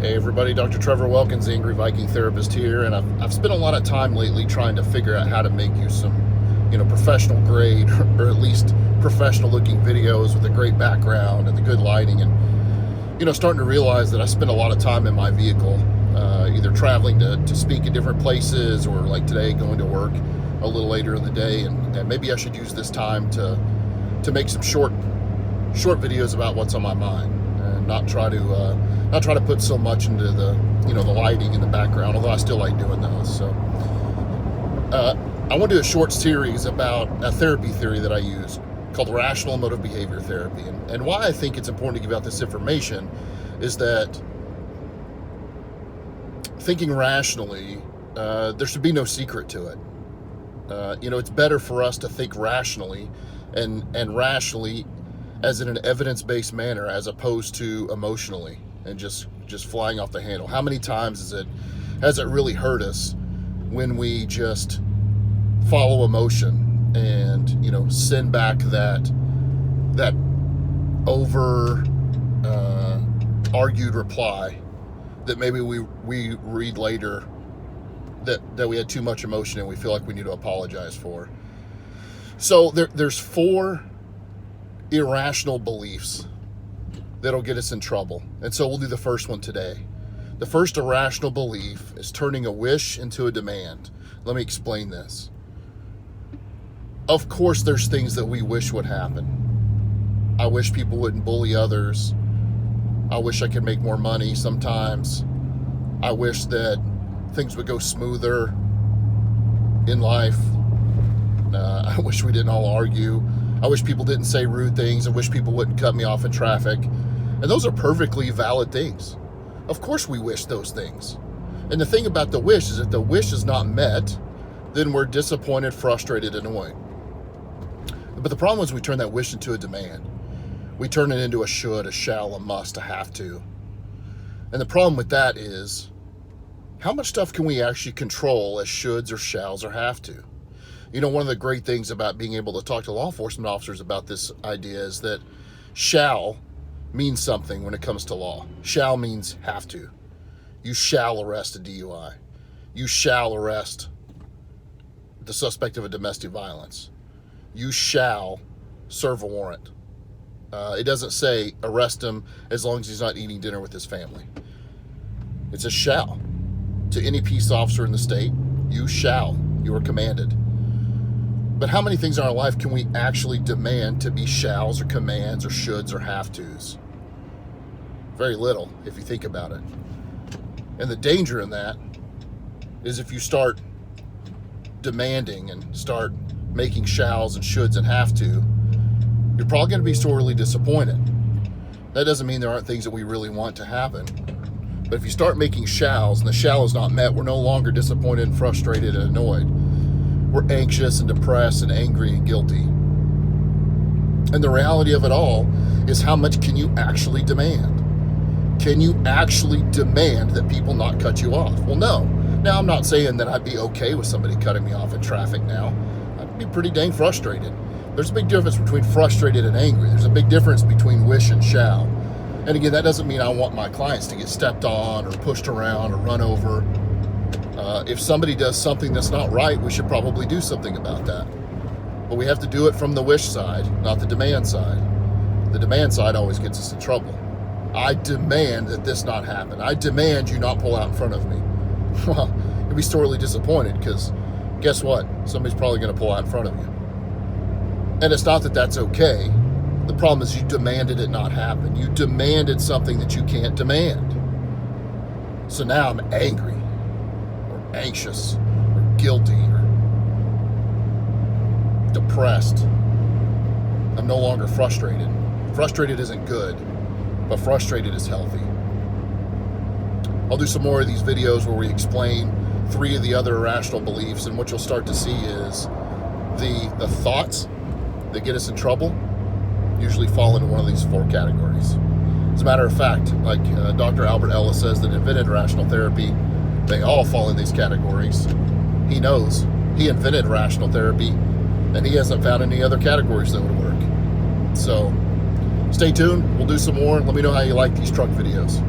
Hey everybody, Dr. Trevor Wilkins, the Angry Viking Therapist here, and I've spent a lot of time lately trying to figure out how to make you some, professional grade or at least professional looking videos with a great background and the good lighting, and starting to realize that I spend a lot of time in my vehicle, either traveling to speak in different places or like today going to work a little later in the day, and maybe I should use this time to make some short videos about what's on my mind and not try to put so much into the the lighting in the background, although I still like doing those. So I want to do a short series about a therapy theory that I use called Rational Emotive Behavior Therapy. And why I think it's important to give out this information is that thinking rationally, there should be no secret to it. It's better for us to think rationally and rationally as in an evidence-based manner as opposed to emotionally and just flying off the handle. How many times has it really hurt us when we just follow emotion and send back that over argued reply that maybe we read later that we had too much emotion and we feel like we need to apologize for. So there's 4 irrational beliefs that'll get us in trouble. And so we'll do the first one today. The first irrational belief is turning a wish into a demand. Let me explain this. Of course, there's things that we wish would happen. I wish people wouldn't bully others. I wish I could make more money sometimes. I wish that things would go smoother in life. I wish we didn't all argue. I wish people didn't say rude things. I wish people wouldn't cut me off in traffic. And those are perfectly valid things. Of course we wish those things. And the thing about the wish is if the wish is not met, then we're disappointed, frustrated, and annoyed. But the problem is we turn that wish into a demand. We turn it into a should, a shall, a must, a have to. And the problem with that is how much stuff can we actually control as shoulds or shalls or have to? One of the great things about being able to talk to law enforcement officers about this idea is that shall means something when it comes to law. Shall means have to. You shall arrest a DUI. You shall arrest the suspect of a domestic violence. You shall serve a warrant. It doesn't say arrest him as long as he's not eating dinner with his family. It's a shall. To any peace officer in the state, you shall. You are commanded. But how many things in our life can we actually demand to be shalls or commands or shoulds or have tos? Very little, if you think about it. And the danger in that is if you start demanding and start making shalls and shoulds and have to, you're probably going to be sorely disappointed. That doesn't mean there aren't things that we really want to happen. But if you start making shalls and the shall is not met, we're no longer disappointed and frustrated and annoyed. We're anxious and depressed and angry and guilty. And the reality of it all is how much can you actually demand? Can you actually demand that people not cut you off? Well, no. Now, I'm not saying that I'd be okay with somebody cutting me off in traffic now. I'd be pretty dang frustrated. There's a big difference between frustrated and angry. There's a big difference between wish and shall. And again, that doesn't mean I want my clients to get stepped on or pushed around or run over. If somebody does something that's not right, we should probably do something about that. But we have to do it from the wish side, not the demand side. The demand side always gets us in trouble. I demand that this not happen. I demand you not pull out in front of me. Well, you'll be sorely disappointed because guess what? Somebody's probably going to pull out in front of you. And it's not that that's okay. The problem is you demanded it not happen. You demanded something that you can't demand. So now I'm angry or anxious or guilty or depressed. I'm no longer frustrated. Frustrated isn't good, but frustrated is healthy. I'll do some more of these videos where we explain 3 of the other irrational beliefs, and what you'll start to see is the thoughts that get us in trouble usually fall into one of these 4 categories. As a matter of fact, like Dr. Albert Ellis says that invented rational therapy, they all fall in these categories. He knows. He invented rational therapy, and he hasn't found any other categories that would work. So stay tuned. We'll do some more. Let me know how you like these truck videos.